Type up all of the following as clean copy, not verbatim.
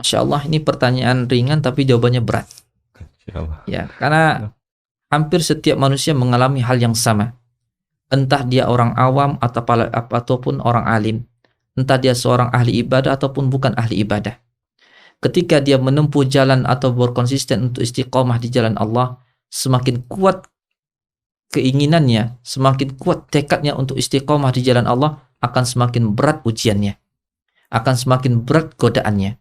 Masya Allah, ini pertanyaan ringan tapi jawabannya berat. Ya, karena hampir setiap manusia mengalami hal yang sama. Entah dia orang awam ataupun orang alim. Entah dia seorang ahli ibadah ataupun bukan ahli ibadah. Ketika dia menempuh jalan atau berkonsisten untuk istiqomah di jalan Allah, semakin kuat keinginannya, semakin kuat tekadnya untuk istiqomah di jalan Allah, akan semakin berat ujiannya, akan semakin berat godaannya.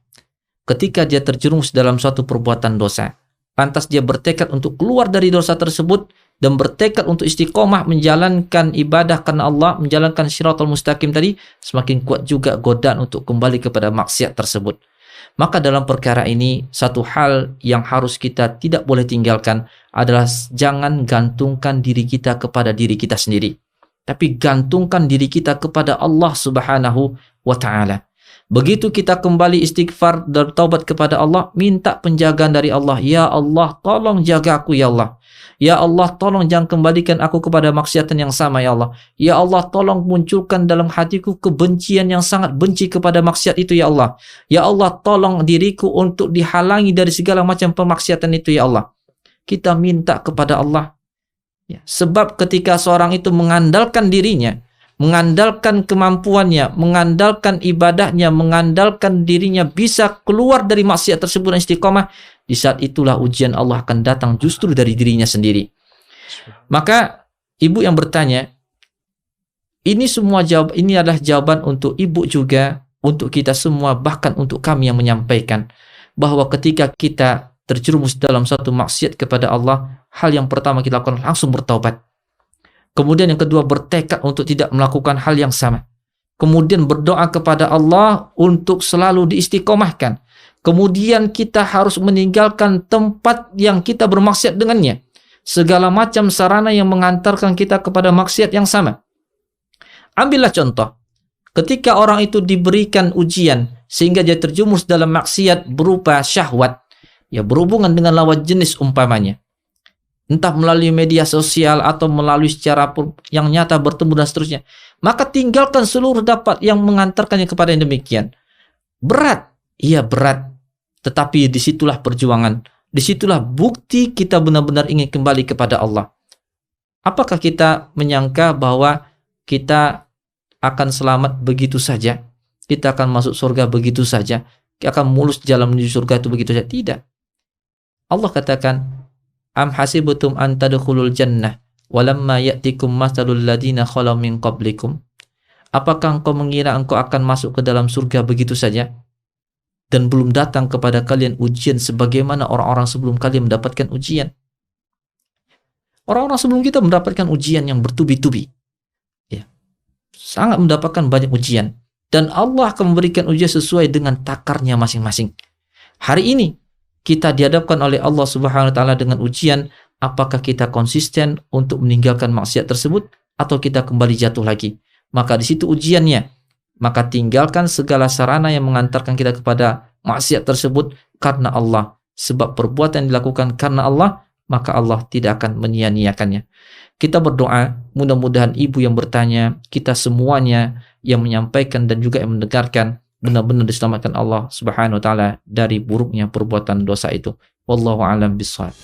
Ketika dia terjerumus dalam suatu perbuatan dosa, lantas dia bertekad untuk keluar dari dosa tersebut dan bertekad untuk istiqomah menjalankan ibadah karena Allah, menjalankan Shiratal Mustaqim tadi, semakin kuat juga godaan untuk kembali kepada maksiat tersebut. Maka dalam perkara ini, satu hal yang harus kita tidak boleh tinggalkan adalah jangan gantungkan diri kita kepada diri kita sendiri, tapi gantungkan diri kita kepada Allah Subhanahu wa Ta'ala. Begitu kita kembali istighfar dan taubat kepada Allah, minta penjagaan dari Allah. Ya Allah, tolong jaga aku ya Allah. Ya Allah, tolong jangan kembalikan aku kepada maksiatan yang sama ya Allah. Ya Allah, tolong munculkan dalam hatiku kebencian yang sangat benci kepada maksiat itu ya Allah. Ya Allah, tolong diriku untuk dihalangi dari segala macam pemaksiatan itu ya Allah. Kita minta kepada Allah. Ya, sebab ketika seorang itu mengandalkan dirinya, mengandalkan kemampuannya, mengandalkan ibadahnya, mengandalkan dirinya bisa keluar dari maksiat tersebut dan istiqomah, di saat itulah ujian Allah akan datang justru dari dirinya sendiri. Maka ibu yang bertanya, ini adalah jawaban untuk ibu juga, untuk kita semua, bahkan untuk kami yang menyampaikan bahwa ketika kita terjerumus dalam satu maksiat kepada Allah, hal yang pertama kita lakukan langsung bertaubat. Kemudian yang kedua, bertekad untuk tidak melakukan hal yang sama. Kemudian berdoa kepada Allah untuk selalu diistiqomahkan. Kemudian kita harus meninggalkan tempat yang kita bermaksiat dengannya. Segala macam sarana yang mengantarkan kita kepada maksiat yang sama. Ambillah contoh. Ketika orang itu diberikan ujian sehingga dia terjumus dalam maksiat berupa syahwat, ya berhubungan dengan lawan jenis umpamanya. Entah melalui media sosial atau melalui secara yang nyata bertemu dan seterusnya, maka tinggalkan seluruh dapat yang mengantarkannya kepada yang demikian. Berat, iya berat, tetapi disitulah perjuangan, disitulah bukti kita benar-benar ingin kembali kepada Allah. Apakah kita menyangka bahwa kita akan selamat begitu saja, kita akan masuk surga begitu saja, kita akan mulus jalan menuju surga itu begitu saja? Tidak. Allah katakan, Am hasibutum an tadkhulul jannah walamma ya'tikum mathalul ladina khalau min qablikum. Apakah engkau mengira engkau akan masuk ke dalam surga begitu saja dan belum datang kepada kalian ujian sebagaimana orang-orang sebelum kalian mendapatkan ujian? Orang-orang sebelum kita mendapatkan ujian yang bertubi-tubi. Ya. Sangat mendapatkan banyak ujian, dan Allah akan memberikan ujian sesuai dengan takarnya masing-masing. Hari ini kita dihadapkan oleh Allah Subhanahu wa Ta'ala dengan ujian, apakah kita konsisten untuk meninggalkan maksiat tersebut atau kita kembali jatuh lagi. Maka di situ ujiannya. Maka tinggalkan segala sarana yang mengantarkan kita kepada maksiat tersebut karena Allah. Sebab perbuatan yang dilakukan karena Allah, maka Allah tidak akan menyia-nyiakannya. Kita berdoa, mudah-mudahan ibu yang bertanya, kita semuanya yang menyampaikan dan juga yang mendengarkan, benar-benar diselamatkan Allah Subhanahu wa Ta'ala dari buruknya perbuatan dosa itu. Wallahu a'lam bishawab.